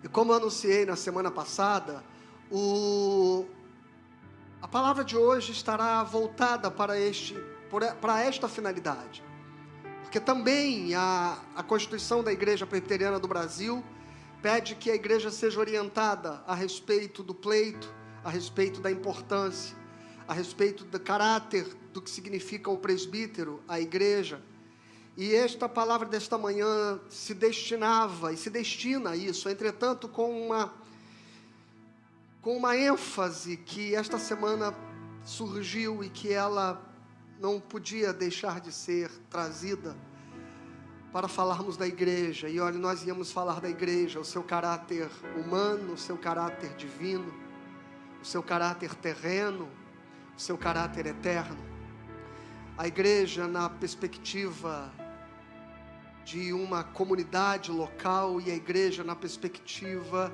E como eu anunciei na semana passada, a palavra de hoje estará voltada para esta finalidade. Porque também a Constituição da Igreja Presbiteriana do Brasil pede que a igreja seja orientada a respeito do pleito, a respeito da importância, a respeito do caráter do que significa o presbítero, a igreja. E esta palavra desta manhã se destinava e se destina a isso, entretanto com uma ênfase que esta semana surgiu e que ela não podia deixar de ser trazida para falarmos da igreja. E olha, nós íamos falar da igreja, o seu caráter humano, o seu caráter divino, o seu caráter terreno, o seu caráter eterno. A igreja na perspectiva de uma comunidade local e a igreja na perspectiva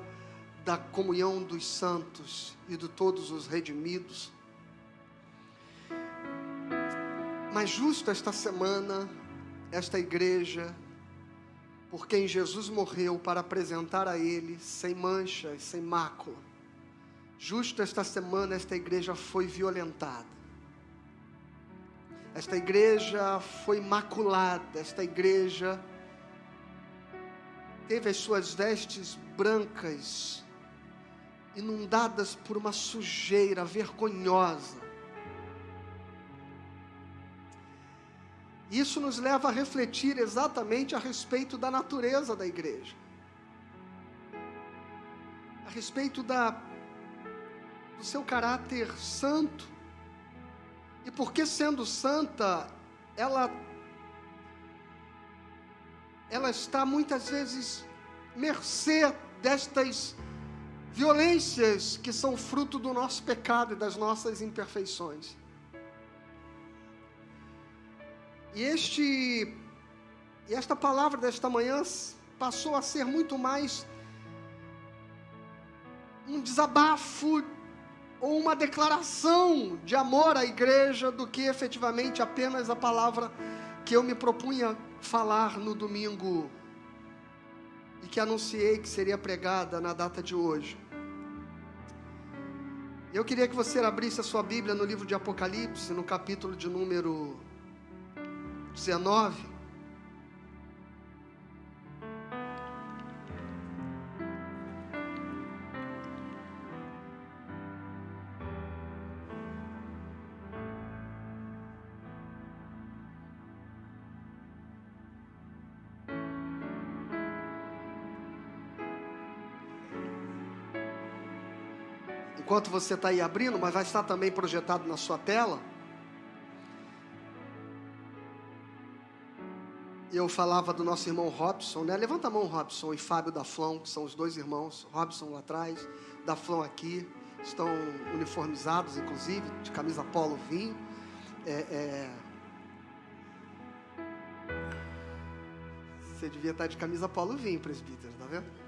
da comunhão dos santos e de todos os redimidos. Mas justo esta semana, esta igreja, por quem Jesus morreu para apresentar a Ele sem mancha e sem mácula, justo esta semana esta igreja foi violentada. Esta igreja foi maculada, esta igreja teve as suas vestes brancas inundadas por uma sujeira vergonhosa. Isso nos leva a refletir exatamente a respeito da natureza da igreja, a respeito do seu caráter santo. E porque sendo santa, ela está muitas vezes mercê destas violências que são fruto do nosso pecado e das nossas imperfeições. E esta palavra desta manhã passou a ser muito mais um desabafo ou uma declaração de amor à igreja do que efetivamente apenas a palavra que eu me propunha falar no domingo e que anunciei que seria pregada na data de hoje. Eu queria que você abrisse a sua Bíblia no livro de Apocalipse, no capítulo de número 19. Enquanto você está aí abrindo, mas vai estar também projetado na sua tela. Eu falava do nosso irmão Robson, né? Levanta a mão, Robson e Fábio da Flão, que são os dois irmãos. Robson lá atrás, da Flão aqui. Estão uniformizados, inclusive, de camisa polo vinho. Você devia estar de camisa polo vinho, presbítero, tá vendo?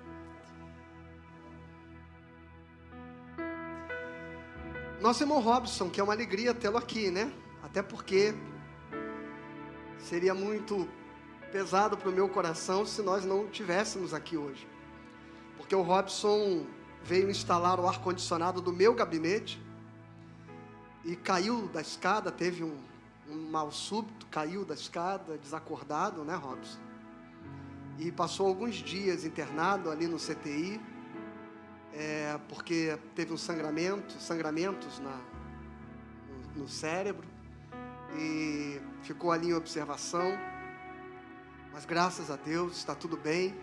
Nosso irmão Robson, que é uma alegria tê-lo aqui, né? Até porque seria muito pesado para o meu coração se nós não tivéssemos aqui hoje. Porque o Robson veio instalar o ar-condicionado do meu gabinete e caiu da escada, teve um mal súbito, caiu da escada, desacordado, né, Robson? E passou alguns dias internado ali no CTI, porque teve sangramentos no cérebro, e ficou ali em observação. Mas graças a Deus está tudo bem.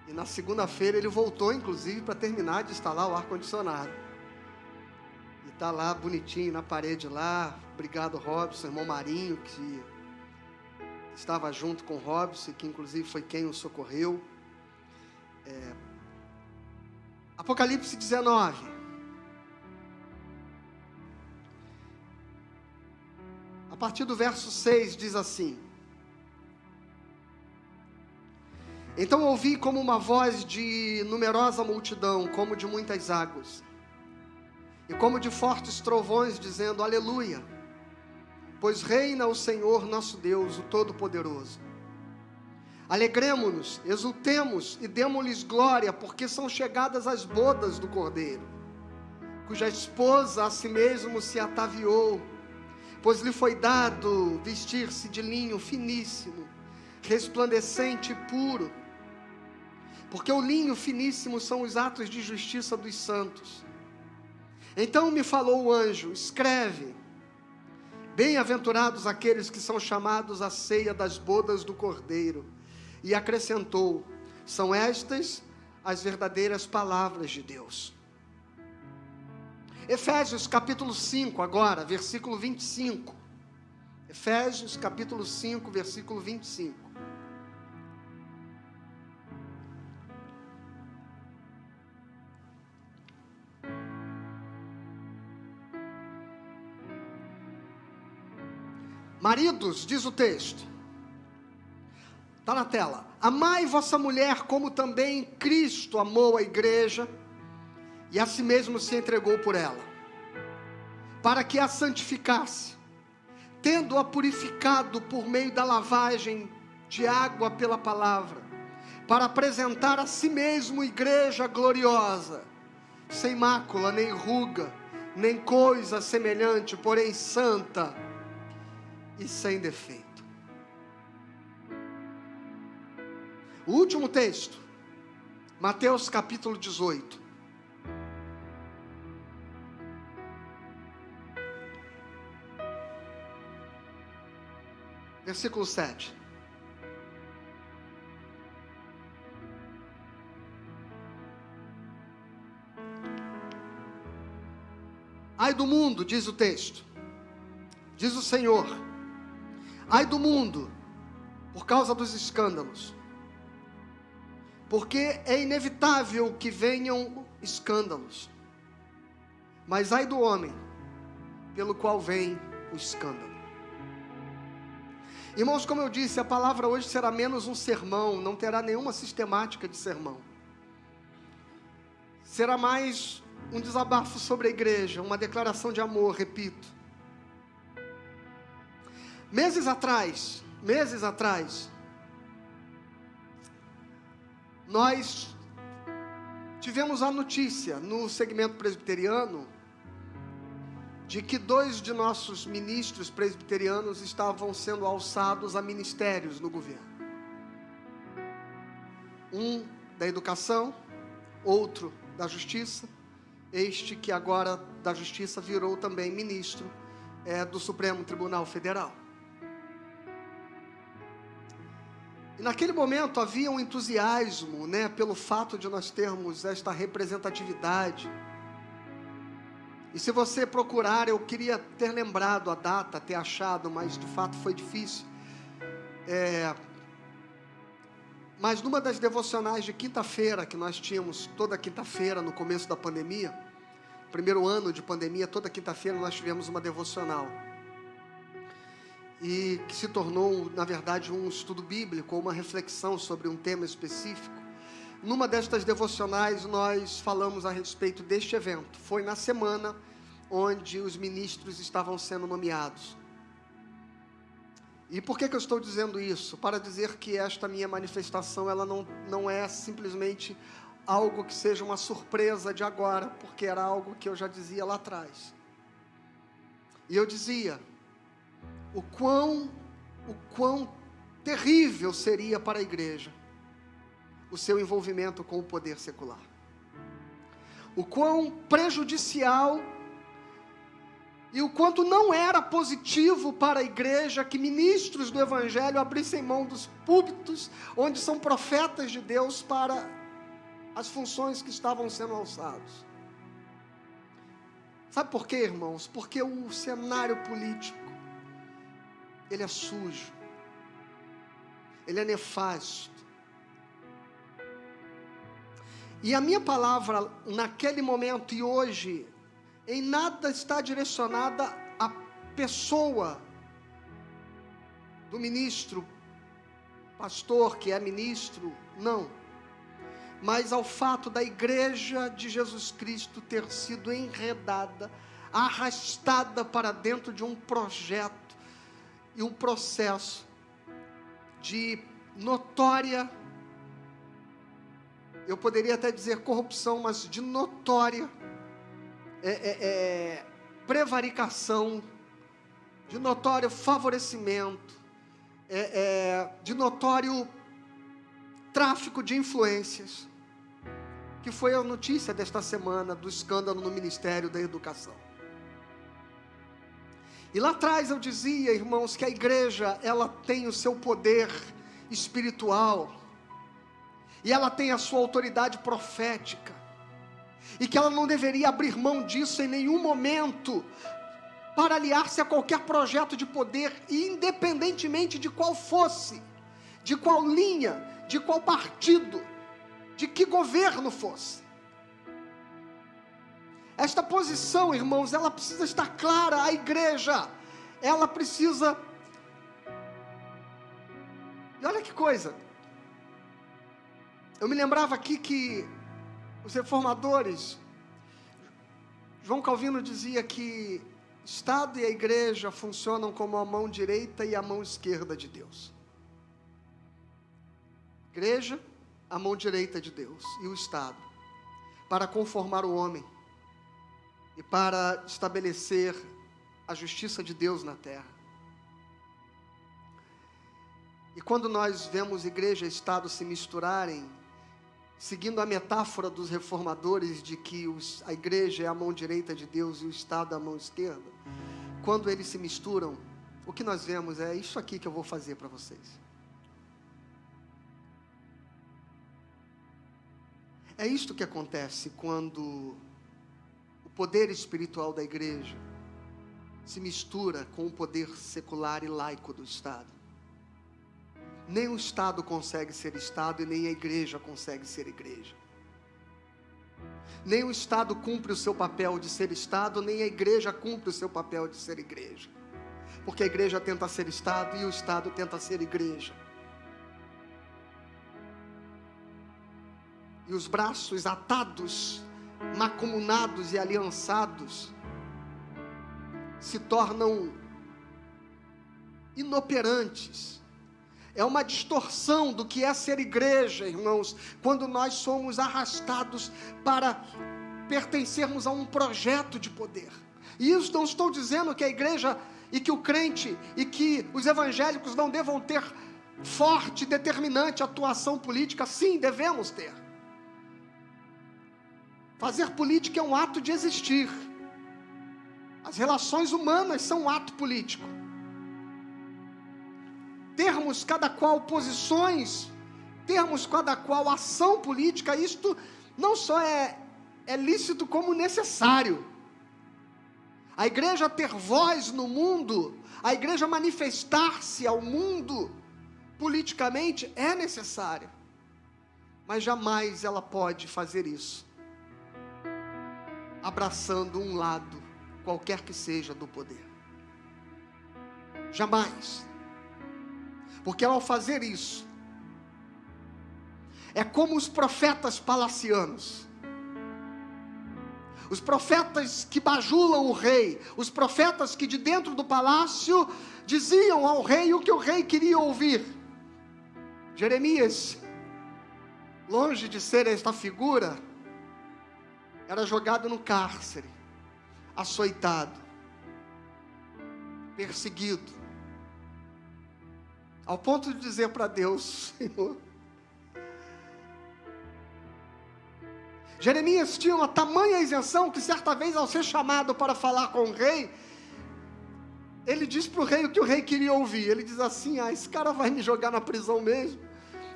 E na segunda-feira ele voltou, inclusive, para terminar de instalar o ar-condicionado. E está lá bonitinho na parede lá. Obrigado, Robson, irmão Marinho, que estava junto com o Robson, que inclusive foi quem o socorreu. Apocalipse 19. A partir do verso 6 diz assim: Então ouvi como uma voz de numerosa multidão, como de muitas águas, e como de fortes trovões, dizendo: Aleluia, pois reina o Senhor nosso Deus, o Todo-Poderoso. Alegremo-nos, exultemos e demo-lhes glória, porque são chegadas as bodas do Cordeiro, cuja esposa a si mesmo se ataviou, pois lhe foi dado vestir-se de linho finíssimo, resplandecente e puro, porque o linho finíssimo são os atos de justiça dos santos. Então me falou o anjo: escreve, bem-aventurados aqueles que são chamados à ceia das bodas do Cordeiro. E acrescentou: são estas as verdadeiras palavras de Deus. Efésios capítulo 5 agora, versículo 25. Efésios capítulo 5, versículo 25. Maridos, diz o texto, está na tela: amai vossa mulher como também Cristo amou a igreja e a si mesmo se entregou por ela, para que a santificasse, tendo-a purificado por meio da lavagem de água pela palavra, para apresentar a si mesmo igreja gloriosa, sem mácula, nem ruga, nem coisa semelhante, porém santa e sem defeito. O último texto, Mateus capítulo 18. Versículo 7. Ai do mundo, diz o texto, diz o Senhor, ai do mundo, por causa dos escândalos, porque é inevitável que venham escândalos, mas ai do homem, pelo qual vem o escândalo. Irmãos, como eu disse, a palavra hoje será menos um sermão, não terá nenhuma sistemática de sermão, será mais um desabafo sobre a igreja, uma declaração de amor, repito. Meses atrás, nós tivemos a notícia no segmento presbiteriano de que 2 de nossos ministros presbiterianos estavam sendo alçados a ministérios no governo. Um da educação, outro da justiça, este que agora da justiça virou também ministro do Supremo Tribunal Federal. E naquele momento havia um entusiasmo, pelo fato de nós termos esta representatividade. E se você procurar, eu queria ter lembrado a data, ter achado, mas de fato foi difícil. Mas numa das devocionais de quinta-feira, que nós tínhamos toda quinta-feira no começo da pandemia, primeiro ano de pandemia, toda quinta-feira nós tivemos uma devocional. E que se tornou, na verdade, um estudo bíblico, uma reflexão sobre um tema específico. Numa destas devocionais, nós falamos a respeito deste evento. Foi na semana onde os ministros estavam sendo nomeados. E por que eu estou dizendo isso? Para dizer que esta minha manifestação, ela não é simplesmente algo que seja uma surpresa de agora, porque era algo que eu já dizia lá atrás. E eu dizia o quão terrível seria para a igreja o seu envolvimento com o poder secular. O quão prejudicial e o quanto não era positivo para a igreja que ministros do Evangelho abrissem mão dos púlpitos, onde são profetas de Deus, para as funções que estavam sendo alçados. Sabe por quê, irmãos? Porque o cenário político, ele é sujo, ele é nefasto. E a minha palavra naquele momento e hoje, em nada está direcionada à pessoa do ministro, pastor que é ministro, não. Mas ao fato da igreja de Jesus Cristo ter sido enredada, arrastada para dentro de um projeto e um processo de notória, eu poderia até dizer corrupção, mas de notória prevaricação, de notório favorecimento, de notório tráfico de influências, que foi a notícia desta semana do escândalo no Ministério da Educação. E lá atrás eu dizia, irmãos, que a igreja, ela tem o seu poder espiritual, e ela tem a sua autoridade profética, e que ela não deveria abrir mão disso em nenhum momento, para aliar-se a qualquer projeto de poder, independentemente de qual fosse, de qual linha, de qual partido, de que governo fosse. Esta posição, irmãos, ela precisa estar clara. A igreja, ela precisa... E olha que coisa, eu me lembrava aqui que os reformadores, João Calvino dizia que Estado e a igreja funcionam como a mão direita e a mão esquerda de Deus. Igreja, a mão direita de Deus, e o Estado, para conformar o homem e para estabelecer a justiça de Deus na terra. E quando nós vemos igreja e Estado se misturarem, seguindo a metáfora dos reformadores de que a igreja é a mão direita de Deus e o Estado é a mão esquerda, quando eles se misturam, o que nós vemos é isso aqui que eu vou fazer para vocês. É isto que acontece quando o poder espiritual da igreja se mistura com o poder secular e laico do Estado. Nem o Estado consegue ser Estado e nem a igreja consegue ser igreja. Nem o Estado cumpre o seu papel de ser Estado, nem a igreja cumpre o seu papel de ser igreja. Porque a igreja tenta ser Estado e o Estado tenta ser igreja. E os braços atados, macumunados e aliançados se tornam inoperantes. É uma distorção do que é ser igreja, irmãos, quando nós somos arrastados para pertencermos a um projeto de poder. E isso não estou dizendo que a igreja e que o crente e que os evangélicos não devam ter forte, determinante atuação política. Sim, devemos ter. Fazer política é um ato de existir. As relações humanas são um ato político. Termos cada qual posições, termos cada qual ação política, isto não só é lícito como necessário. A igreja ter voz no mundo, a igreja manifestar-se ao mundo politicamente é necessário, mas jamais ela pode fazer isso abraçando um lado, qualquer que seja, do poder. Jamais. Porque ao fazer isso, é como os profetas palacianos, os profetas que bajulam o rei, os profetas que de dentro do palácio diziam ao rei o que o rei queria ouvir. Jeremias, longe de ser esta figura, era jogado no cárcere, açoitado, perseguido, ao ponto de dizer para Deus: Senhor, Jeremias tinha uma tamanha isenção que certa vez, ao ser chamado para falar com o rei, ele diz para o rei o que o rei queria ouvir. Ele diz assim: esse cara vai me jogar na prisão mesmo,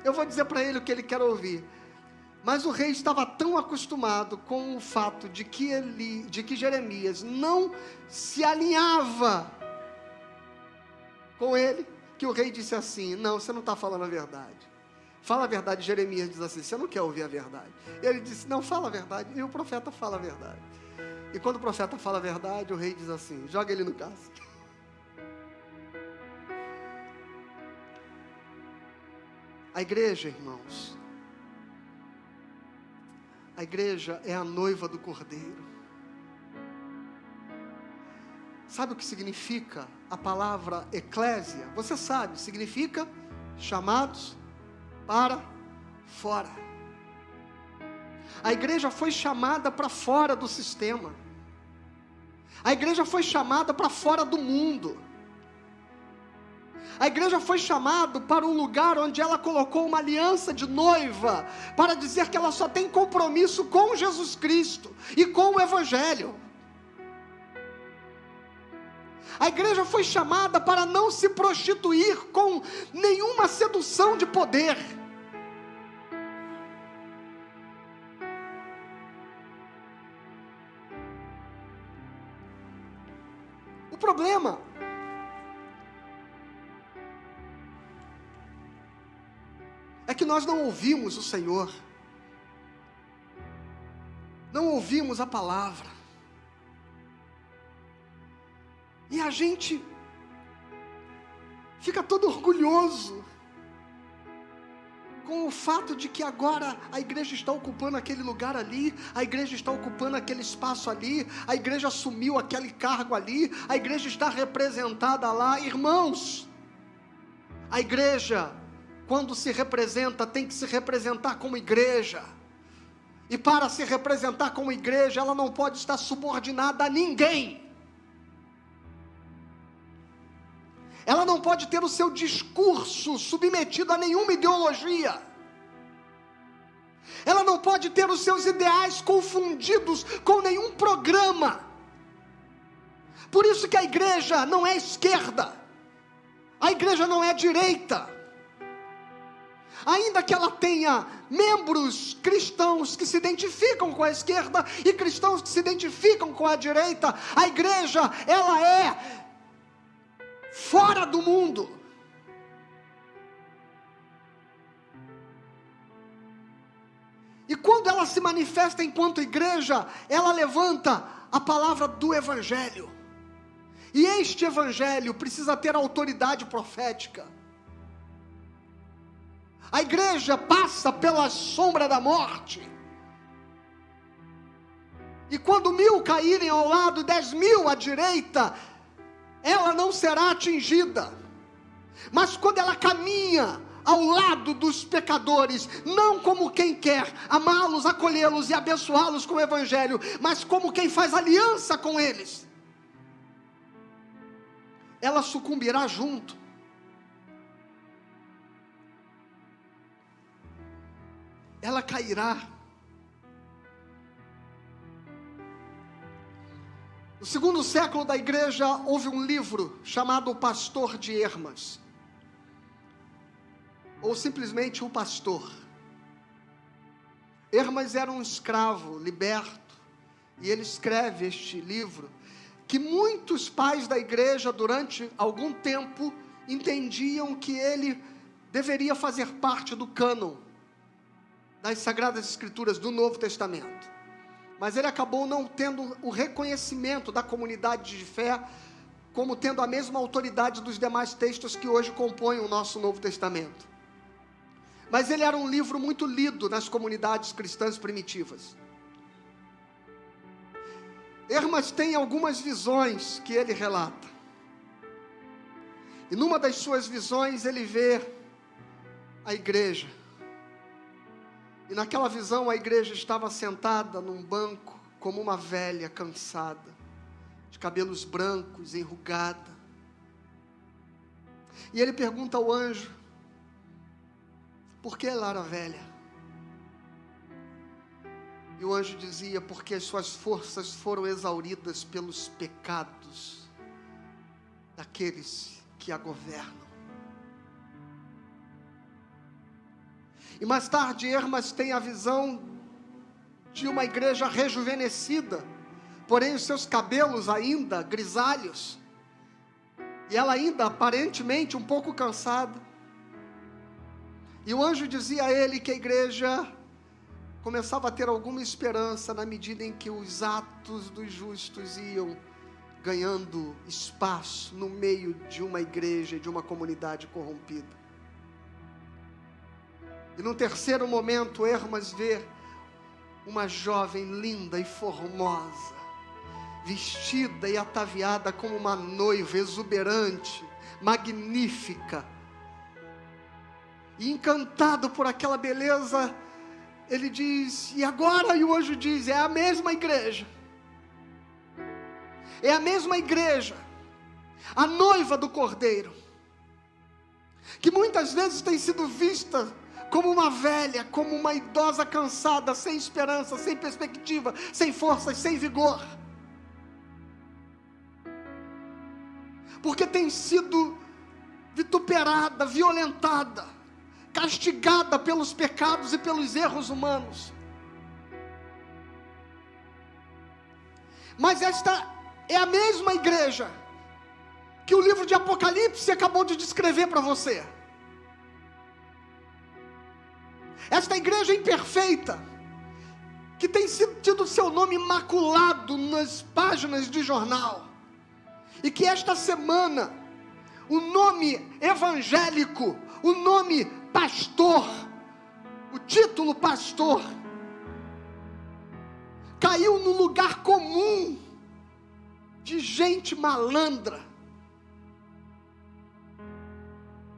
eu vou dizer para ele o que ele quer ouvir. Mas o rei estava tão acostumado com o fato de que Jeremias não se alinhava com ele, que o rei disse assim: não, você não está falando a verdade. Fala a verdade. Jeremias diz assim: você não quer ouvir a verdade. Ele disse: não, fala a verdade. E o profeta fala a verdade. E quando o profeta fala a verdade, o rei diz assim: joga ele no cárcere. A igreja, irmãos, a igreja é a noiva do Cordeiro. Sabe o que significa a palavra eclésia? Você sabe, significa chamados, para fora. A igreja foi chamada para fora do sistema. A igreja foi chamada para fora do mundo. A igreja foi chamada para um lugar onde ela colocou uma aliança de noiva, para dizer que ela só tem compromisso com Jesus Cristo e com o Evangelho. A igreja foi chamada para não se prostituir com nenhuma sedução de poder. O problema é que nós não ouvimos o Senhor, não ouvimos a palavra, e a gente fica todo orgulhoso com o fato de que agora a igreja está ocupando aquele lugar ali, a igreja está ocupando aquele espaço ali, a igreja assumiu aquele cargo ali, a igreja está representada lá. Irmãos, a igreja, quando se representa, tem que se representar como igreja, e para se representar como igreja, ela não pode estar subordinada a ninguém. Ela não pode ter o seu discurso submetido a nenhuma ideologia. Ela não pode ter os seus ideais confundidos com nenhum programa. Por isso que a igreja não é esquerda, a igreja não é direita. Ainda que ela tenha membros cristãos que se identificam com a esquerda e cristãos que se identificam com a direita, a igreja, ela é fora do mundo. E quando ela se manifesta enquanto igreja, ela levanta a palavra do Evangelho. E este Evangelho precisa ter autoridade profética. A igreja passa pela sombra da morte. E quando 1000 caírem ao lado, 10.000 à direita, ela não será atingida. Mas quando ela caminha ao lado dos pecadores, não como quem quer amá-los, acolhê-los e abençoá-los com o Evangelho, mas como quem faz aliança com eles, ela sucumbirá junto. Ela cairá. No segundo século da igreja, houve um livro chamado O Pastor de Hermas, ou simplesmente O Pastor. Hermas era um escravo liberto, e ele escreve este livro, que muitos pais da igreja, durante algum tempo, entendiam que ele deveria fazer parte do cânon das Sagradas Escrituras do Novo Testamento. Mas ele acabou não tendo o reconhecimento da comunidade de fé como tendo a mesma autoridade dos demais textos que hoje compõem o nosso Novo Testamento. Mas ele era um livro muito lido nas comunidades cristãs primitivas. Hermas tem algumas visões que ele relata. E numa das suas visões ele vê a igreja. E naquela visão a igreja estava sentada num banco como uma velha cansada, de cabelos brancos, enrugada. E ele pergunta ao anjo, por que ela era velha? E o anjo dizia, porque as suas forças foram exauridas pelos pecados daqueles que a governam. E mais tarde, Hermas tem a visão de uma igreja rejuvenescida, porém os seus cabelos ainda grisalhos, e ela ainda aparentemente um pouco cansada. E o anjo dizia a ele que a igreja começava a ter alguma esperança na medida em que os atos dos justos iam ganhando espaço no meio de uma igreja e de uma comunidade corrompida. E num terceiro momento, Hermas vê uma jovem linda e formosa, vestida e ataviada como uma noiva exuberante, magnífica. E encantado por aquela beleza, ele diz, e agora? E o anjo diz, é a mesma igreja. É a mesma igreja, a noiva do Cordeiro, que muitas vezes tem sido vista como uma velha, como uma idosa cansada, sem esperança, sem perspectiva, sem forças, sem vigor. Porque tem sido vituperada, violentada, castigada pelos pecados e pelos erros humanos. Mas esta é a mesma igreja que o livro de Apocalipse acabou de descrever para você. Esta igreja imperfeita, que tem tido seu nome maculado nas páginas de jornal, e que esta semana, o nome evangélico, o nome pastor, o título pastor, caiu no lugar comum de gente malandra,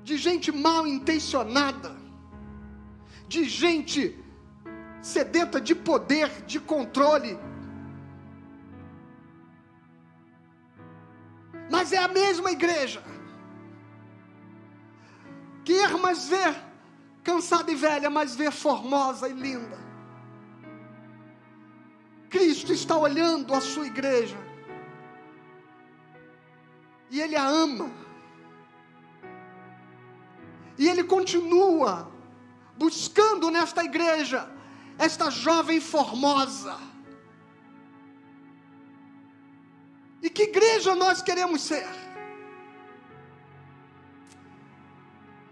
de gente mal intencionada, de gente sedenta de poder, de controle. Mas é a mesma igreja que Irmas vê cansada e velha, mas vê formosa e linda. Cristo está olhando a sua igreja e Ele a ama, e Ele continua buscando nesta igreja esta jovem formosa. E que igreja nós queremos ser?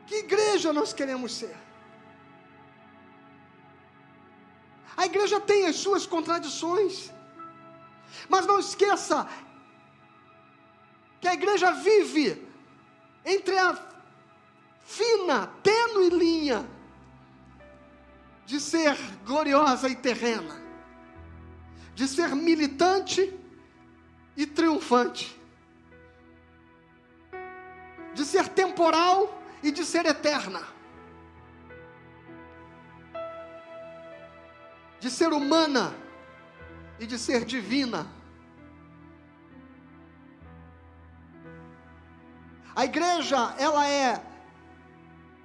Que igreja nós queremos ser? A igreja tem as suas contradições, mas não esqueça que a igreja vive entre a fina, tênue linha de ser gloriosa e terrena, de ser militante e triunfante, de ser temporal e de ser eterna, de ser humana e de ser divina. A igreja, ela é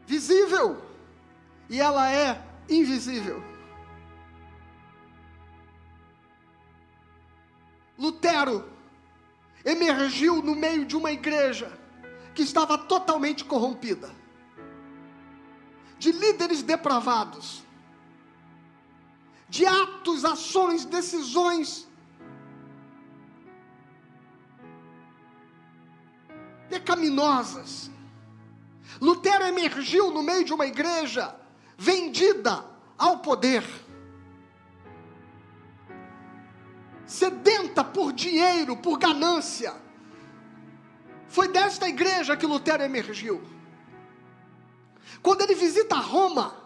visível e ela é invisível. Lutero emergiu no meio de uma igreja que estava totalmente corrompida, de líderes depravados, de atos, ações, decisões pecaminosas. Lutero emergiu no meio de uma igreja vendida ao poder, sedenta por dinheiro, por ganância. Foi desta igreja que Lutero emergiu. Quando ele visita Roma,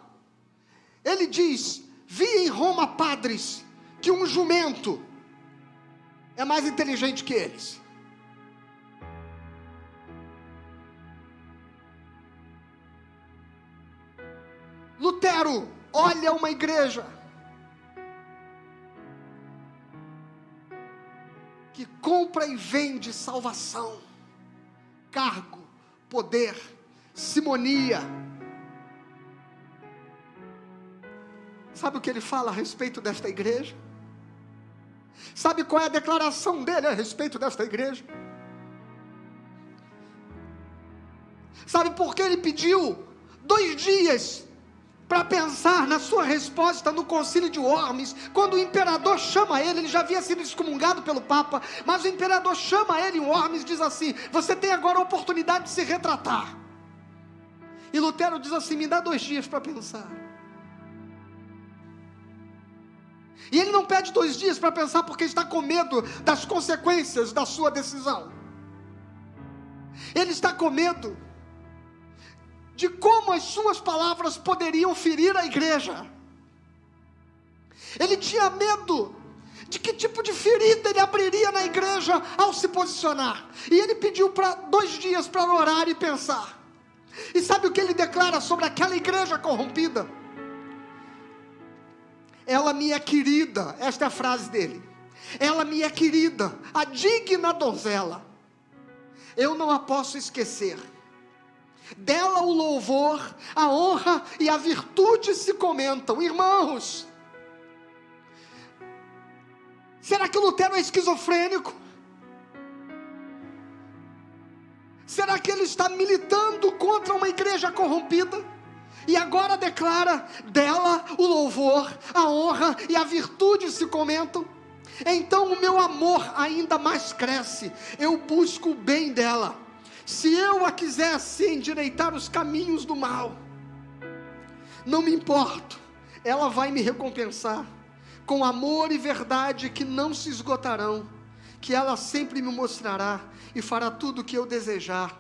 ele diz: vi em Roma padres que um jumento é mais inteligente que eles. Lutero olha uma igreja que compra e vende salvação, cargo, poder, simonia. Sabe o que ele fala a respeito desta igreja? Sabe qual é a declaração dele a respeito desta igreja? Sabe por que ele pediu 2 dias para pensar na sua resposta no concílio de Worms? Quando o imperador chama ele já havia sido excomungado pelo Papa, mas o imperador chama ele em Worms e diz assim: você tem agora a oportunidade de se retratar. E Lutero diz assim: me dá 2 dias para pensar. E ele não pede 2 dias para pensar porque está com medo das consequências da sua decisão. Ele está com medo de como as suas palavras poderiam ferir a igreja. Ele tinha medo de que tipo de ferida ele abriria na igreja ao se posicionar. E ele pediu 2 dias para orar e pensar. E sabe o que ele declara sobre aquela igreja corrompida? Ela me é querida, esta é a frase dele. Ela me é querida, a digna donzela. Eu não a posso esquecer. Dela o louvor, a honra e a virtude se comentam. Irmãos, será que Lutero é esquizofrênico? Será que ele está militando contra uma igreja corrompida? E agora declara, dela o louvor, a honra e a virtude se comentam. Então o meu amor ainda mais cresce, eu busco o bem dela. Se eu a quisesse endireitar os caminhos do mal, não me importo, ela vai me recompensar, com amor e verdade que não se esgotarão, que ela sempre me mostrará, e fará tudo o que eu desejar.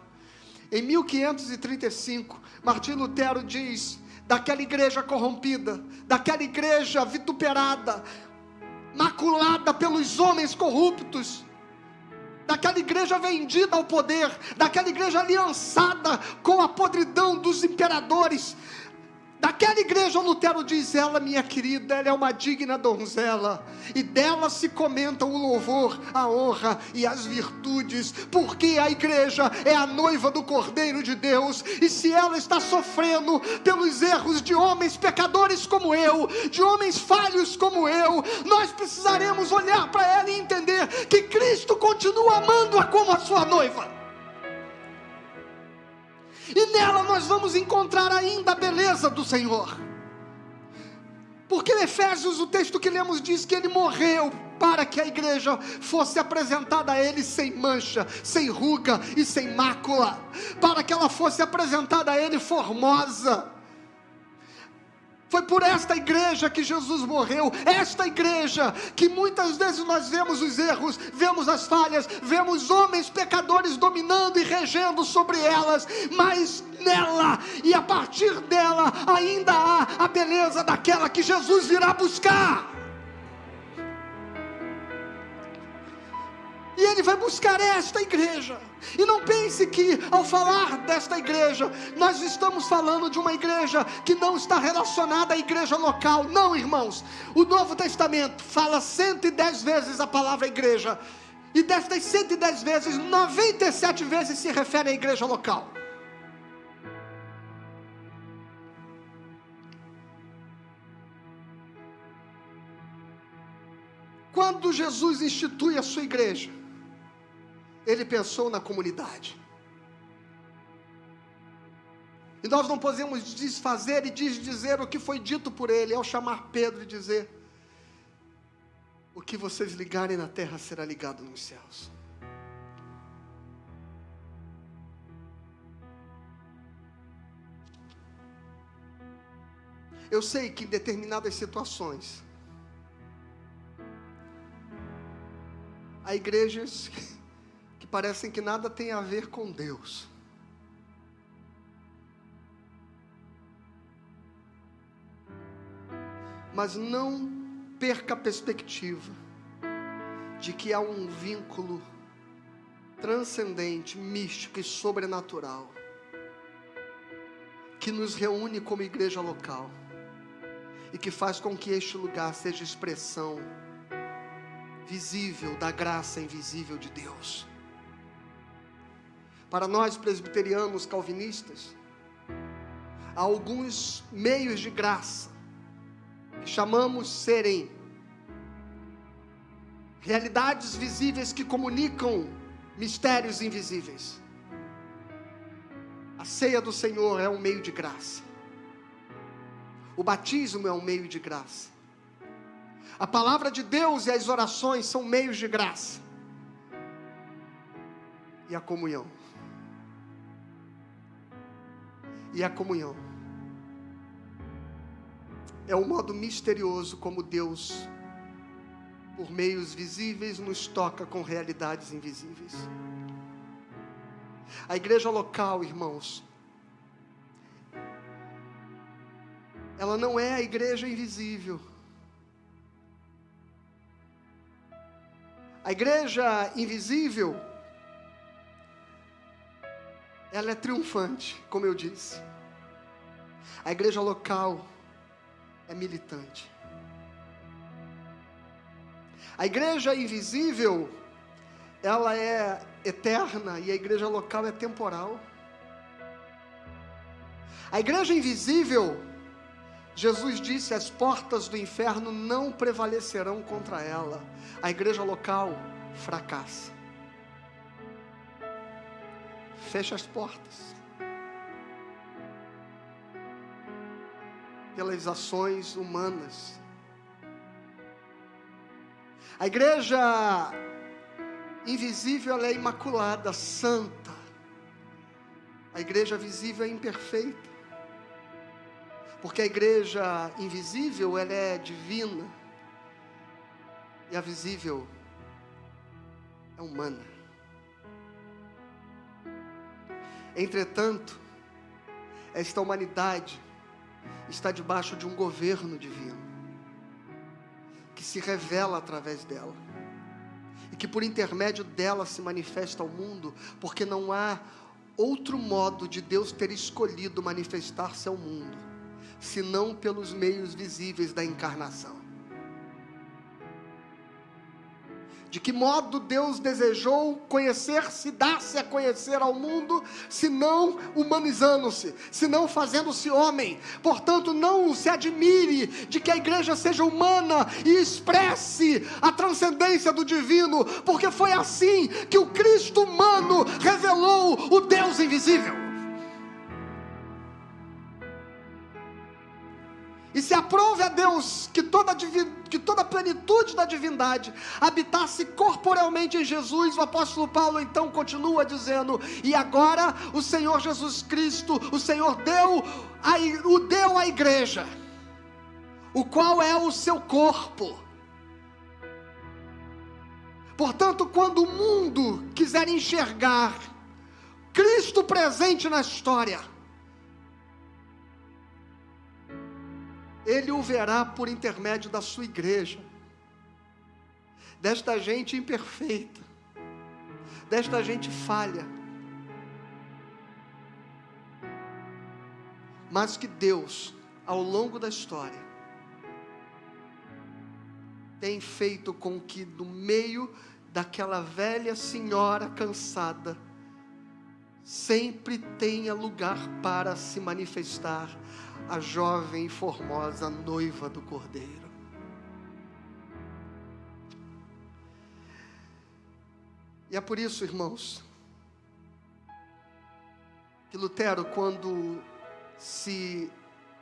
Em 1535, Martim Lutero diz, daquela igreja corrompida, daquela igreja vituperada, maculada pelos homens corruptos, daquela igreja vendida ao poder, daquela igreja aliançada com a podridão dos imperadores, daquela igreja Lutero diz, ela minha querida, ela é uma digna donzela, e dela se comentam o louvor, a honra e as virtudes, porque a igreja é a noiva do Cordeiro de Deus, e se ela está sofrendo pelos erros de homens pecadores como eu, de homens falhos como eu, nós precisaremos olhar para ela e entender que Cristo continua amando-a como a sua noiva. E nela nós vamos encontrar ainda a beleza do Senhor. Porque em Efésios, o texto que lemos diz que Ele morreu para que a igreja fosse apresentada a Ele sem mancha, sem ruga e sem mácula. Para que ela fosse apresentada a Ele formosa. Foi por esta igreja que Jesus morreu, esta igreja que muitas vezes nós vemos os erros, vemos as falhas, vemos homens pecadores dominando e regendo sobre elas, mas nela e a partir dela ainda há a beleza daquela que Jesus virá buscar. E Ele vai buscar esta igreja. E não pense que ao falar desta igreja, nós estamos falando de uma igreja que não está relacionada à igreja local. Não, irmãos. O Novo Testamento fala 110 vezes a palavra igreja. E destas 110 vezes, 97 vezes se refere à igreja local. Quando Jesus institui a sua igreja, Ele pensou na comunidade. E nós não podemos desfazer e desdizer o que foi dito por Ele, ao chamar Pedro e dizer, o que vocês ligarem na terra será ligado nos céus. Eu sei que em determinadas situações, há igrejas que parecem que nada tem a ver com Deus. Mas não perca a perspectiva de que há um vínculo transcendente, místico e sobrenatural que nos reúne como igreja local e que faz com que este lugar seja expressão visível da graça invisível de Deus. Para nós presbiterianos calvinistas, há alguns meios de graça que chamamos serem realidades visíveis que comunicam mistérios invisíveis. A ceia do Senhor é um meio de graça. O batismo é um meio de graça. A palavra de Deus e as orações são meios de graça. E a comunhão. E a comunhão é um modo misterioso como Deus, por meios visíveis, nos toca com realidades invisíveis. A igreja local, irmãos, ela não é a igreja invisível. A igreja invisível é ela é triunfante, como eu disse. A igreja local é militante. A igreja invisível, ela é eterna e a igreja local é temporal. A igreja invisível, Jesus disse, as portas do inferno não prevalecerão contra ela. A igreja local fracassa. Fecha as portas. Pelas ações humanas. A igreja invisível, ela é imaculada, santa. A igreja visível é imperfeita. Porque a igreja invisível, ela é divina. E a visível é humana. Entretanto, esta humanidade está debaixo de um governo divino, que se revela através dela, e que por intermédio dela se manifesta ao mundo, porque não há outro modo de Deus ter escolhido manifestar-se ao mundo, senão pelos meios visíveis da encarnação. De que modo Deus desejou conhecer-se, dar-se a conhecer ao mundo, senão humanizando-se, senão fazendo-se homem. Portanto, não se admire de que a igreja seja humana e expresse a transcendência do divino, porque foi assim que o Cristo humano revelou o Deus invisível. E se aprove a Deus que toda a plenitude da divindade habitasse corporalmente em Jesus, o apóstolo Paulo então continua dizendo, e agora o Senhor Jesus Cristo, o Senhor o deu à igreja, o qual é o seu corpo. Portanto, quando o mundo quiser enxergar Cristo presente na história, ele o verá por intermédio da sua igreja, desta gente imperfeita, desta gente falha, mas que Deus, ao longo da história, tem feito com que no meio daquela velha senhora cansada, sempre tenha lugar para se manifestar a jovem e formosa noiva do Cordeiro. E é por isso, irmãos, que Lutero, quando se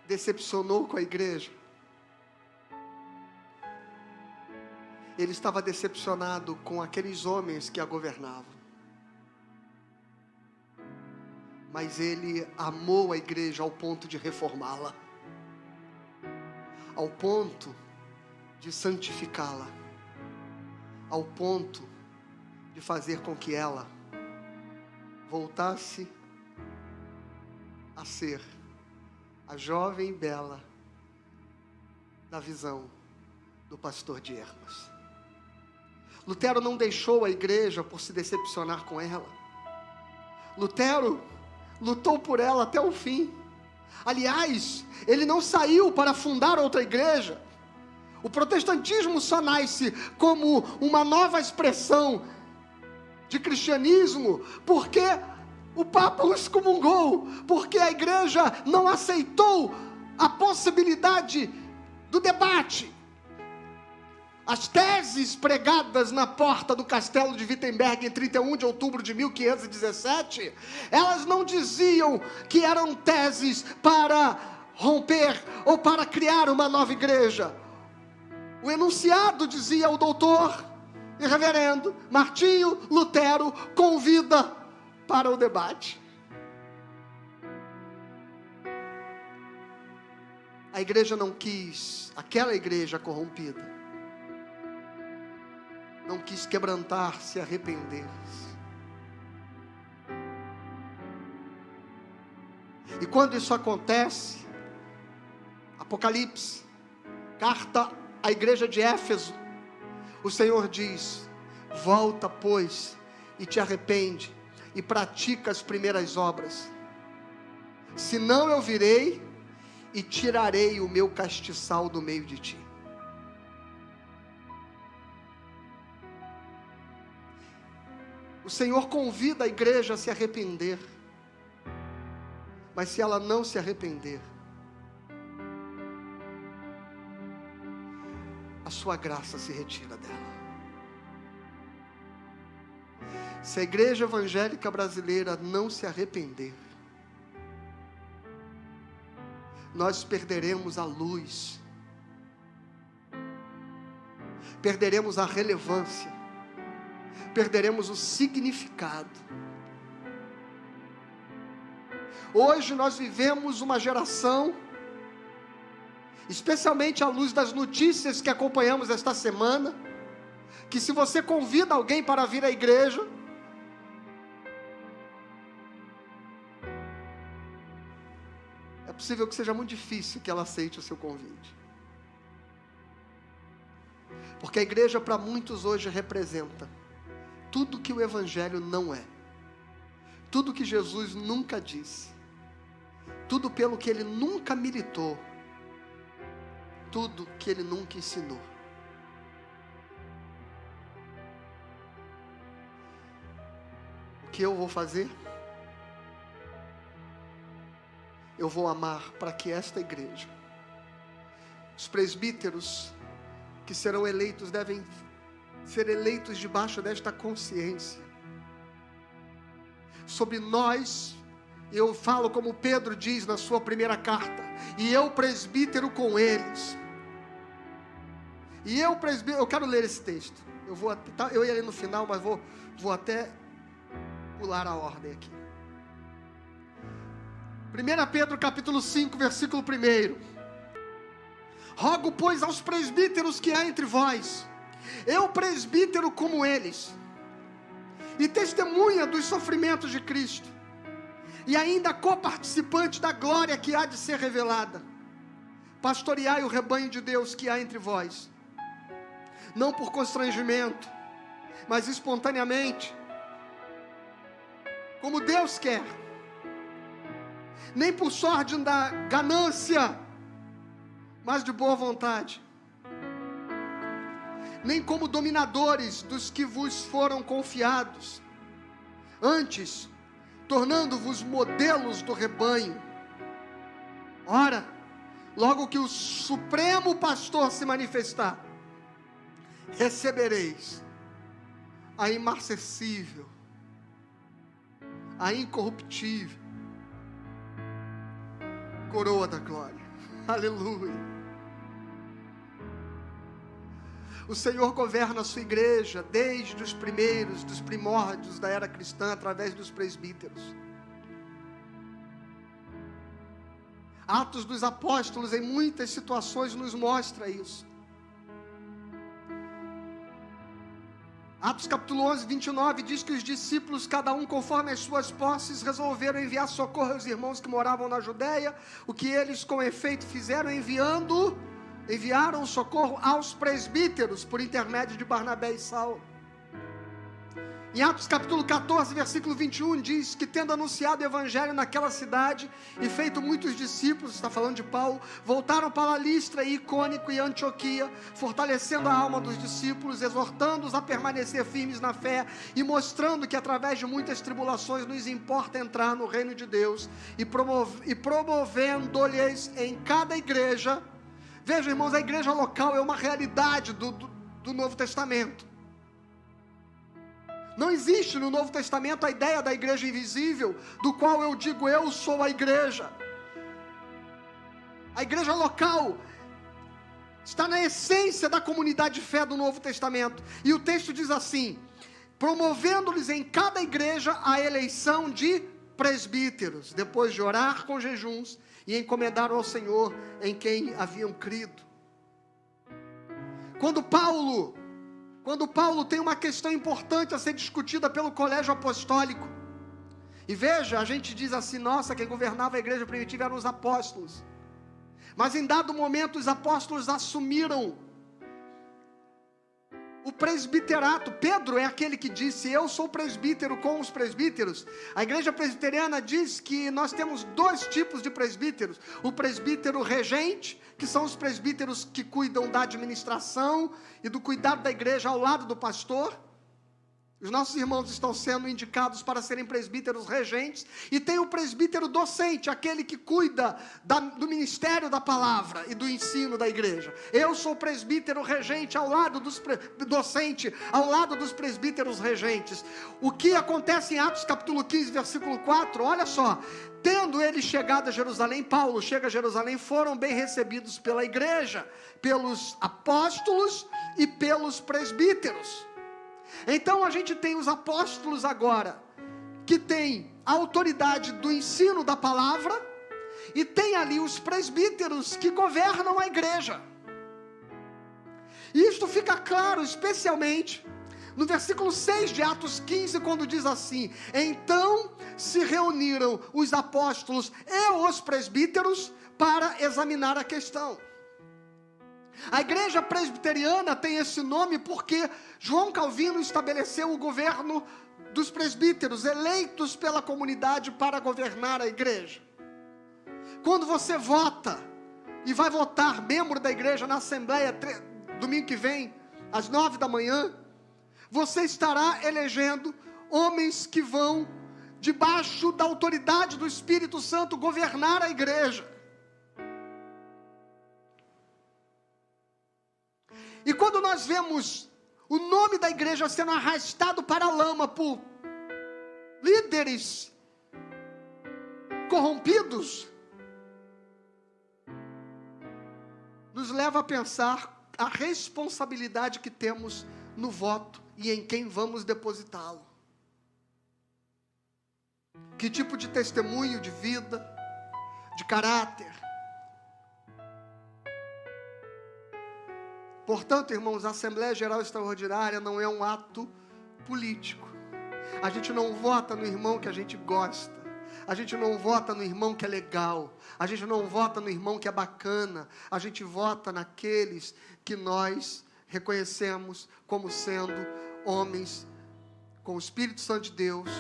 decepcionou com a igreja, ele estava decepcionado com aqueles homens que a governavam. Mas ele amou a igreja ao ponto de reformá-la, ao ponto de santificá-la, ao ponto de fazer com que ela voltasse a ser a jovem e bela da visão do pastor de Hermas. Lutero não deixou a igreja por se decepcionar com ela. Lutero lutou por ela até o fim. Aliás, ele não saiu para fundar outra igreja. O protestantismo só nasce como uma nova expressão de cristianismo porque o Papa o excomungou, porque a igreja não aceitou a possibilidade do debate. As teses pregadas na porta do castelo de Wittenberg em 31 de outubro de 1517, elas não diziam que eram teses para romper ou para criar uma nova igreja. O enunciado dizia: o doutor e reverendo Martinho Lutero convida para o debate. A igreja não quis, aquela igreja corrompida, não quis quebrantar-se, arrepender-se. E quando isso acontece, Apocalipse, carta à igreja de Éfeso, o Senhor diz: volta, pois, e te arrepende, e pratica as primeiras obras. Senão eu virei e tirarei o meu castiçal do meio de ti. O Senhor convida a igreja a se arrepender. Mas se ela não se arrepender, a sua graça se retira dela. Se a igreja evangélica brasileira não se arrepender, nós perderemos a luz, perderemos a relevância, perderemos o significado. Hoje nós vivemos uma geração, especialmente à luz das notícias que acompanhamos esta semana, que se você convida alguém para vir à igreja, é possível que seja muito difícil que ela aceite o seu convite. Porque a igreja para muitos hoje representa tudo que o Evangelho não é, tudo que Jesus nunca disse, tudo pelo que Ele nunca militou, tudo que Ele nunca ensinou. O que eu vou fazer? Eu vou amar para que esta igreja, os presbíteros que serão eleitos, devem ser eleitos debaixo desta consciência. Sobre nós, eu falo como Pedro diz na sua primeira carta, e eu presbítero com eles. E eu presbítero, eu quero ler esse texto. Eu ia ler no final, mas vou até pular a ordem aqui. 1 Pedro capítulo 5, versículo 1. Rogo, pois, aos presbíteros que há entre vós, eu presbítero como eles, e testemunha dos sofrimentos de Cristo, e ainda coparticipante da glória que há de ser revelada, pastoreai o rebanho de Deus que há entre vós, não por constrangimento, mas espontaneamente, como Deus quer, nem por sorte da ganância, mas de boa vontade, nem como dominadores dos que vos foram confiados, antes, tornando-vos modelos do rebanho. Ora, logo que o Supremo Pastor se manifestar, recebereis a imarcessível, a incorruptível coroa da glória. Aleluia. O Senhor governa a sua igreja desde os dos primórdios da era cristã, através dos presbíteros. Atos dos Apóstolos, em muitas situações, nos mostra isso. Atos capítulo 11, 29, diz que os discípulos, cada um conforme as suas posses, resolveram enviar socorro aos irmãos que moravam na Judeia. O que eles com efeito fizeram, enviaram socorro aos presbíteros, por intermédio de Barnabé e Saulo. Em Atos capítulo 14, versículo 21, diz que tendo anunciado o evangelho naquela cidade, e feito muitos discípulos, está falando de Paulo, voltaram para Listra, Icônico e Antioquia, fortalecendo a alma dos discípulos, exortando-os a permanecer firmes na fé, e mostrando que através de muitas tribulações nos importa entrar no reino de Deus, e promovendo-lhes em cada igreja. Vejam, irmãos, a igreja local é uma realidade do Novo Testamento. Não existe no Novo Testamento a ideia da igreja invisível, do qual eu digo, eu sou a igreja. A igreja local está na essência da comunidade de fé do Novo Testamento. E o texto diz assim: promovendo-lhes em cada igreja a eleição de presbíteros, depois de orar com jejuns, e encomendaram ao Senhor em quem haviam crido. Quando Paulo tem uma questão importante a ser discutida pelo colégio apostólico, e veja, a gente diz assim, nossa, quem governava a igreja primitiva eram os apóstolos, mas em dado momento os apóstolos assumiram o presbiterato. Pedro é aquele que disse: eu sou presbítero com os presbíteros. A igreja presbiteriana diz que nós temos dois tipos de presbíteros: o presbítero regente, que são os presbíteros que cuidam da administração e do cuidado da igreja ao lado do pastor. Os nossos irmãos estão sendo indicados para serem presbíteros regentes. E tem o presbítero docente, aquele que cuida do ministério da palavra e do ensino da igreja. Eu sou presbítero regente ao lado docente, ao lado dos presbíteros regentes. O que acontece em Atos capítulo 15, versículo 4, olha só: tendo ele chegado a Jerusalém, Paulo chega a Jerusalém, foram bem recebidos pela igreja, pelos apóstolos e pelos presbíteros. Então a gente tem os apóstolos agora, que tem a autoridade do ensino da palavra, e tem ali os presbíteros que governam a igreja. E isto fica claro especialmente no versículo 6 de Atos 15, quando diz assim: então se reuniram os apóstolos e os presbíteros para examinar a questão. A igreja presbiteriana tem esse nome porque João Calvino estabeleceu o governo dos presbíteros, eleitos pela comunidade para governar a igreja. Quando você vota, e vai votar membro da igreja na assembleia, domingo que vem, às 9 da manhã, você estará elegendo homens que vão, debaixo da autoridade do Espírito Santo, governar a igreja. E quando nós vemos o nome da igreja sendo arrastado para a lama por líderes corrompidos, nos leva a pensar a responsabilidade que temos no voto e em quem vamos depositá-lo. Que tipo de testemunho de vida, de caráter. Portanto, irmãos, a Assembleia Geral Extraordinária não é um ato político. A gente não vota no irmão que a gente gosta. A gente não vota no irmão que é legal. A gente não vota no irmão que é bacana. A gente vota naqueles que nós reconhecemos como sendo homens com o Espírito Santo de Deus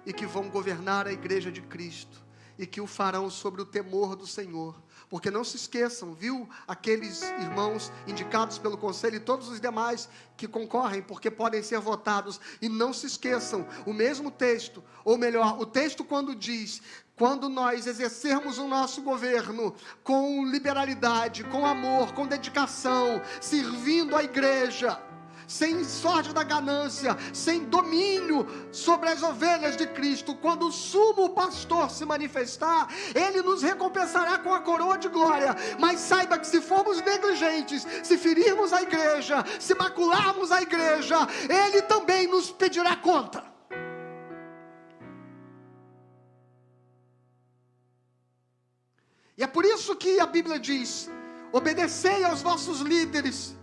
e que vão governar a igreja de Cristo e que o farão sobre o temor do Senhor. Porque não se esqueçam, viu, aqueles irmãos indicados pelo conselho e todos os demais que concorrem, porque podem ser votados, e não se esqueçam, o mesmo texto, ou melhor, o texto quando diz: quando nós exercermos o nosso governo com liberalidade, com amor, com dedicação, servindo a igreja, sem sorte da ganância, sem domínio sobre as ovelhas de Cristo, quando o sumo pastor se manifestar, ele nos recompensará com a coroa de glória. Mas saiba que se formos negligentes, se ferirmos a igreja, se macularmos a igreja, ele também nos pedirá conta. E é por isso que a Bíblia diz: obedecei aos vossos líderes,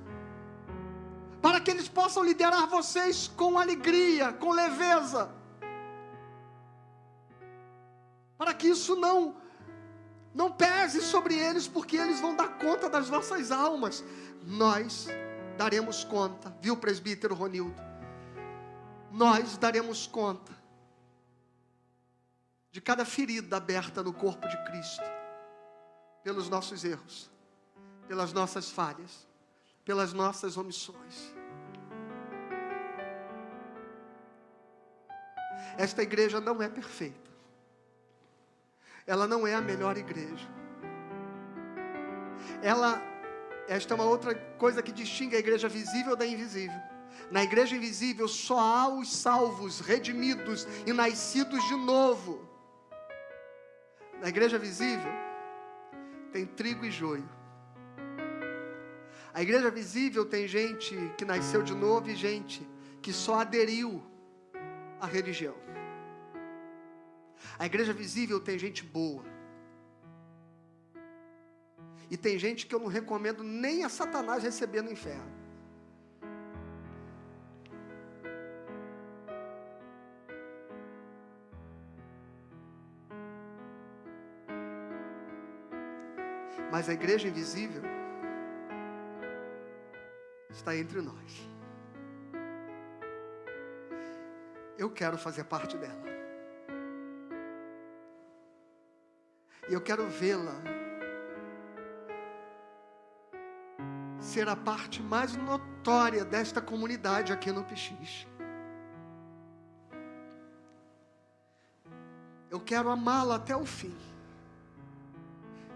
para que eles possam liderar vocês com alegria, com leveza, para que isso não pese sobre eles, porque eles vão dar conta das nossas almas. Nós daremos conta, viu, presbítero Ronildo? Nós daremos conta de cada ferida aberta no corpo de Cristo, pelos nossos erros, pelas nossas falhas, pelas nossas omissões. Esta igreja não é perfeita. Ela não é a melhor igreja. Esta é uma outra coisa que distingue a igreja visível da invisível. Na igreja invisível só há os salvos, redimidos e nascidos de novo. Na igreja visível tem trigo e joio. A igreja visível tem gente que nasceu de novo e gente que só aderiu à religião. A igreja visível tem gente boa. E tem gente que eu não recomendo nem a Satanás receber no inferno. Mas a igreja invisível está entre nós. eu quero fazer parte dela. E eu quero vê-la ser a parte mais notória desta comunidade aqui no PX. Eu quero amá-la até o fim.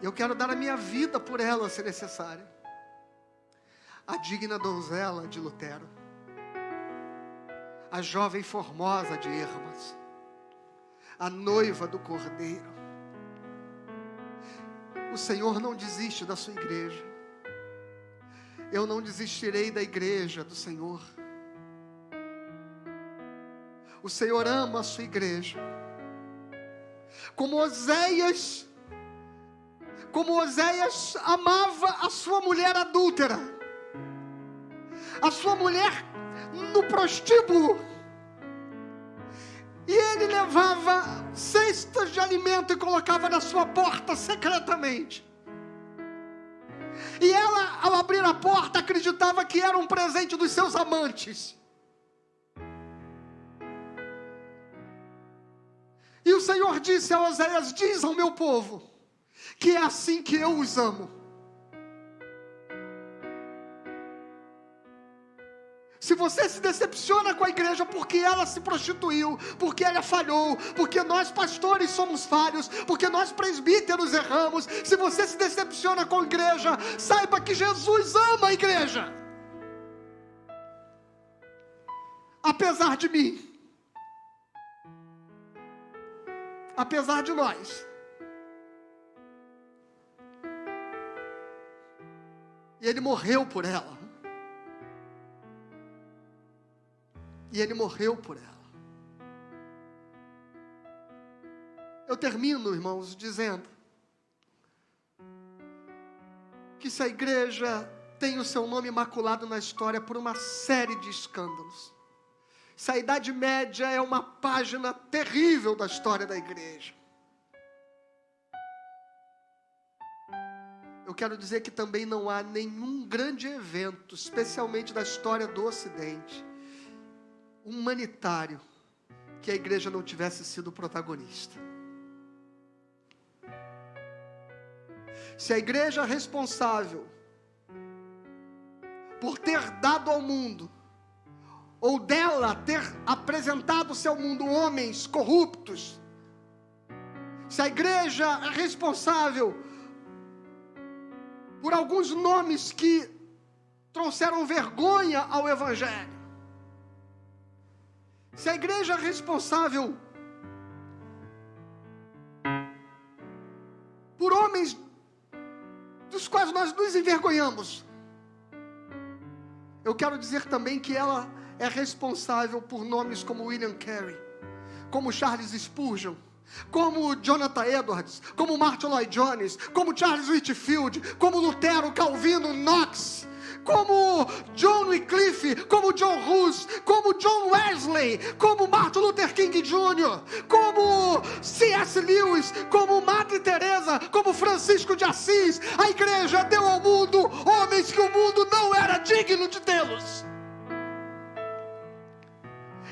Eu quero dar a minha vida por ela, se necessário. A digna donzela de Lutero, a jovem formosa de Hermas, a noiva do Cordeiro. O Senhor não desiste da sua igreja. Eu não desistirei da igreja do Senhor. O Senhor ama a sua igreja. Como Oséias amava a sua mulher adúltera, a sua mulher no prostíbulo, e ele levava cestas de alimento e colocava na sua porta secretamente. E ela, ao abrir a porta, acreditava que era um presente dos seus amantes. E o Senhor disse a Oséias: diz ao meu povo que é assim que eu os amo. Se você se decepciona com a igreja porque ela se prostituiu, porque ela falhou, porque nós pastores somos falhos, porque nós presbíteros erramos, se você se decepciona com a igreja, saiba que Jesus ama a igreja. Apesar de mim, apesar de nós. E Ele morreu por ela. E Ele morreu por ela. Eu termino, irmãos, dizendo que se a igreja tem o seu nome maculado na história por uma série de escândalos, se a Idade Média é uma página terrível da história da igreja, eu quero dizer que também não há nenhum grande evento, especialmente da história do Ocidente, humanitário, que a igreja não tivesse sido protagonista. Se a igreja é responsável por ter dado ao mundo, ou dela ter apresentado ao seu mundo homens corruptos, se a igreja é responsável por alguns nomes que trouxeram vergonha ao Evangelho, se a igreja é responsável por homens dos quais nós nos envergonhamos, eu quero dizer também que ela é responsável por nomes como William Carey, como Charles Spurgeon, como Jonathan Edwards, como Martin Lloyd Jones, como Charles Whitefield, como Lutero, Calvino, Knox, como John Wycliffe, como John Hus, como John Wesley, como Martin Luther King Jr., como C.S. Lewis, como Madre Teresa, como Francisco de Assis. A igreja deu ao mundo homens que o mundo não era digno de tê-los.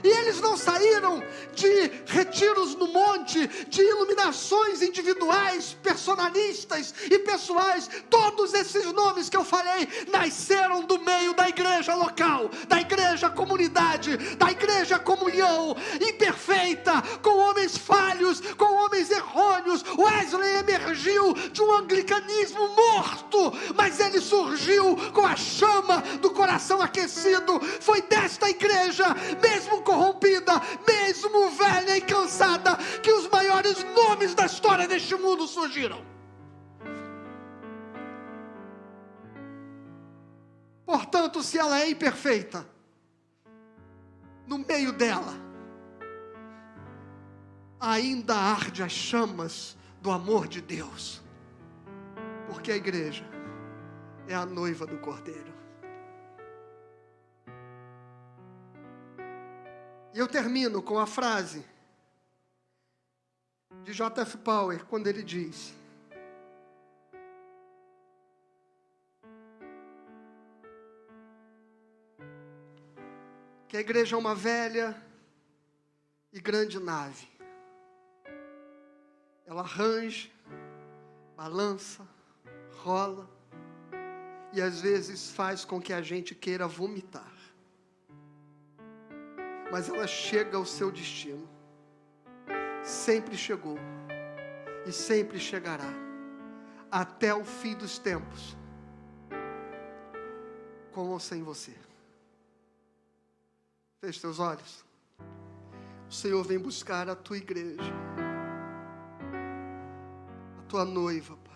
E eles não saíram de retiros no monte, de iluminações individuais, personalistas e pessoais. Todos esses nomes que eu falei nasceram do meio da igreja local, da igreja comunidade, da igreja comunhão, imperfeita, com homens falhos, com homens errôneos. Wesley emergiu de um anglicanismo morto, mas ele surgiu com a chama do coração aquecido. Foi desta igreja, mesmo corrompida, mesmo velha e cansada, que os maiores nomes da história deste mundo surgiram. Portanto, se ela é imperfeita, no meio dela ainda arde as chamas do amor de Deus, porque a igreja é a noiva do Cordeiro. E eu termino com a frase de J.F. Power, quando ele diz: que a igreja é uma velha e grande nave. Ela range, balança, rola e às vezes faz com que a gente queira vomitar. Mas ela chega ao seu destino. Sempre chegou e sempre chegará até o fim dos tempos, com ou sem você. Feche teus olhos. O Senhor vem buscar a tua igreja, a tua noiva, Pai.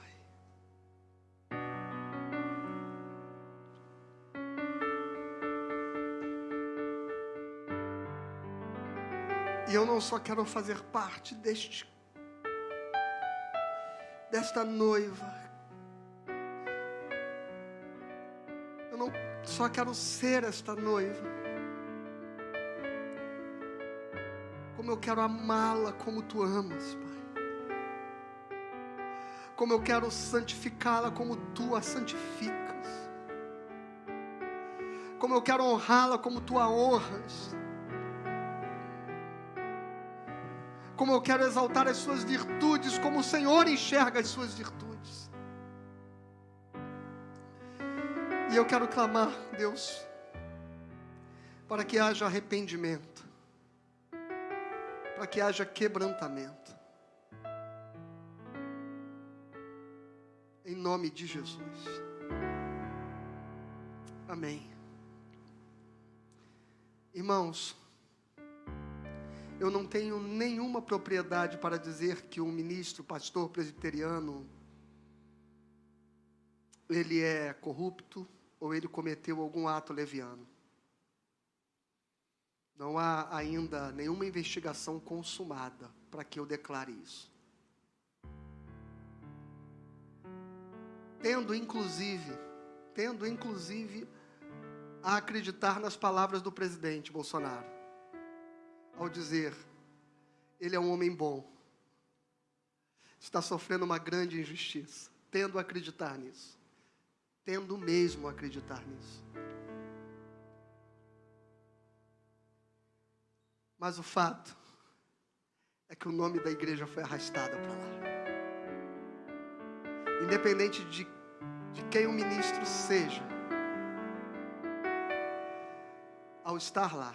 E eu não só quero fazer parte desta noiva. Eu não só quero ser esta noiva, como eu quero amá-la como tu amas, Pai. Como eu quero santificá-la como tu a santificas. Como eu quero honrá-la como tu a honras. Como eu quero exaltar as suas virtudes, como o Senhor enxerga as suas virtudes. E eu quero clamar, Deus, para que haja arrependimento, para que haja quebrantamento. Em nome de Jesus. Amém. Irmãos, eu não tenho nenhuma propriedade para dizer que um ministro, pastor presbiteriano, ele é corrupto ou ele cometeu algum ato leviano. Não há ainda nenhuma investigação consumada para que eu declare isso. Tendo inclusive a acreditar nas palavras do presidente Bolsonaro, ao dizer, ele é um homem bom, está sofrendo uma grande injustiça, tendo a acreditar nisso, tendo mesmo a acreditar nisso. Mas o fato é que o nome da igreja foi arrastado para lá. Independente de quem o ministro seja, ao estar lá,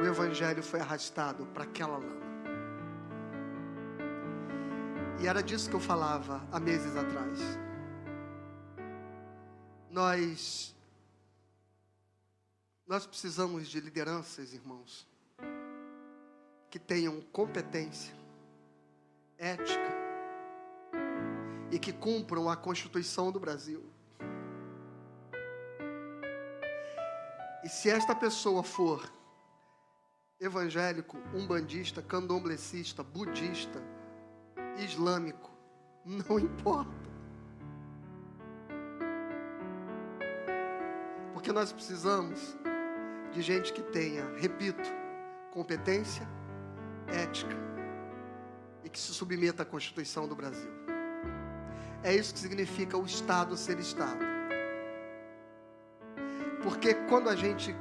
o evangelho foi arrastado para aquela lama. E era disso que eu falava há meses atrás. Nós precisamos de lideranças, irmãos, que tenham competência, ética e que cumpram a Constituição do Brasil. E se esta pessoa for evangélico, umbandista, candomblessista, budista, islâmico, não importa. Porque nós precisamos de gente que tenha, repito, competência, ética e que se submeta à Constituição do Brasil. É isso que significa o Estado ser Estado. Porque quando a gente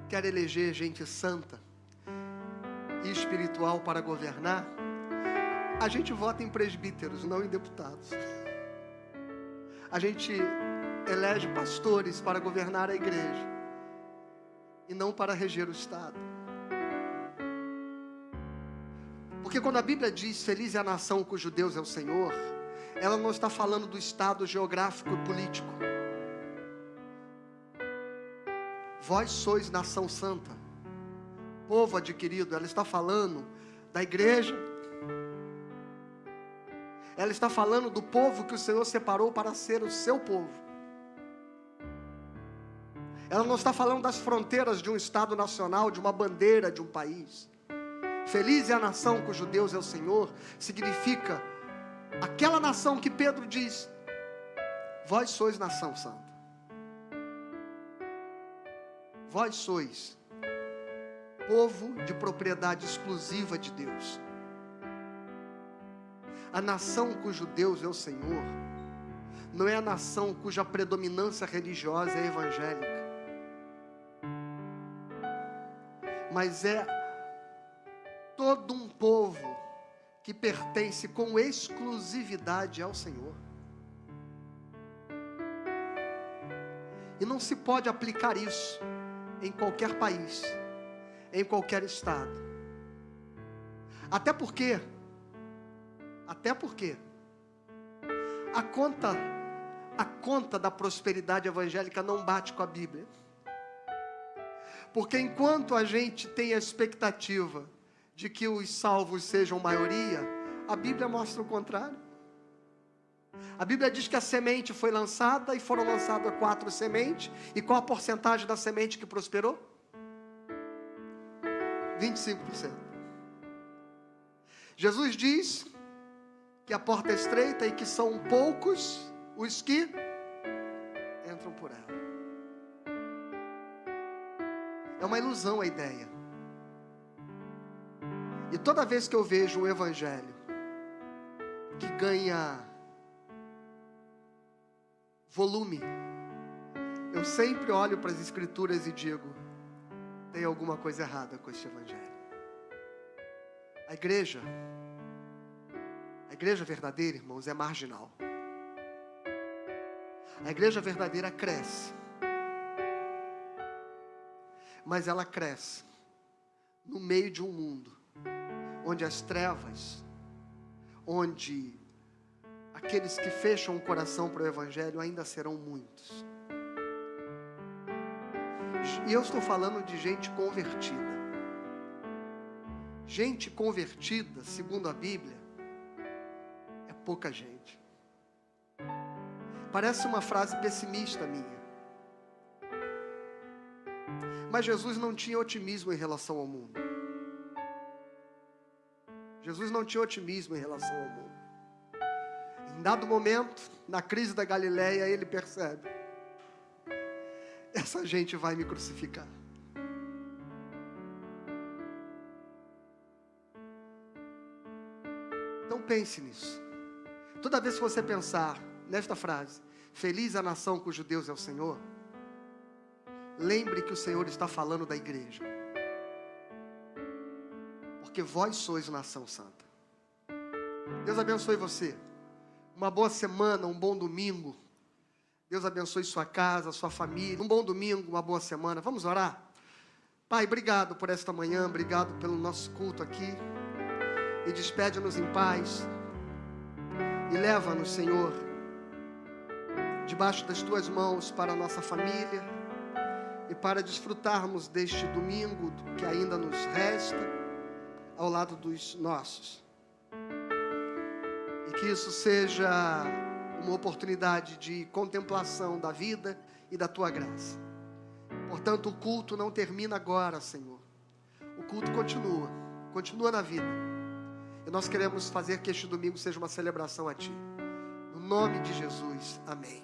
quer eleger gente santa e espiritual para governar, a gente vota em presbíteros, não em deputados. A gente elege pastores para governar a igreja e não para reger o Estado. Porque quando a Bíblia diz feliz é a nação cujo Deus é o Senhor, ela não está falando do estado geográfico e político. Vós sois nação santa, povo adquirido. Ela está falando da igreja. Ela está falando do povo que o Senhor separou para ser o seu povo. Ela não está falando das fronteiras de um estado nacional, de uma bandeira de um país. Feliz é a nação cujo Deus é o Senhor, significa aquela nação que Pedro diz, vós sois nação santa. Vós sois povo de propriedade exclusiva de Deus. A nação cujo Deus é o Senhor não é a nação cuja predominância religiosa é evangélica, mas é todo um povo que pertence com exclusividade ao Senhor. E não se pode aplicar isso em qualquer país, em qualquer estado. Até porque a conta da prosperidade evangélica não bate com a Bíblia. Porque enquanto a gente tem a expectativa de que os salvos sejam maioria, a Bíblia mostra o contrário. A Bíblia diz que a semente foi lançada e foram lançadas 4 sementes. E qual a porcentagem da semente que prosperou? 25%. Jesus diz que a porta é estreita e que são poucos os que entram por ela. É uma ilusão a ideia. E toda vez que eu vejo um evangelho que ganha volume, eu sempre olho para as escrituras e digo: tem alguma coisa errada com este evangelho. A igreja verdadeira, irmãos, é marginal. A igreja verdadeira cresce, mas ela cresce no meio de um mundo onde as trevas, onde aqueles que fecham o coração para o evangelho ainda serão muitos. E eu estou falando de gente convertida. Gente convertida, segundo a Bíblia, é pouca gente. Parece uma frase pessimista minha. Mas Jesus não tinha otimismo em relação ao mundo. Jesus não tinha otimismo em relação ao mundo. Em dado momento, na crise da Galileia, ele percebe: essa gente vai me crucificar. Então pense nisso. Toda vez que você pensar nesta frase, feliz a nação cujo Deus é o Senhor, lembre que o Senhor está falando da igreja. Porque vós sois nação santa. Deus abençoe você. Uma boa semana, um bom domingo. Deus abençoe sua casa, sua família. Um bom domingo, uma boa semana. Vamos orar? Pai, obrigado por esta manhã, obrigado pelo nosso culto aqui. E despede-nos em paz. E leva-nos, Senhor, debaixo das tuas mãos para a nossa família e para desfrutarmos deste domingo que ainda nos resta ao lado dos nossos. E que isso seja uma oportunidade de contemplação da vida e da tua graça. Portanto, o culto não termina agora, Senhor. O culto continua na vida. E nós queremos fazer que este domingo seja uma celebração a Ti. No nome de Jesus, amém.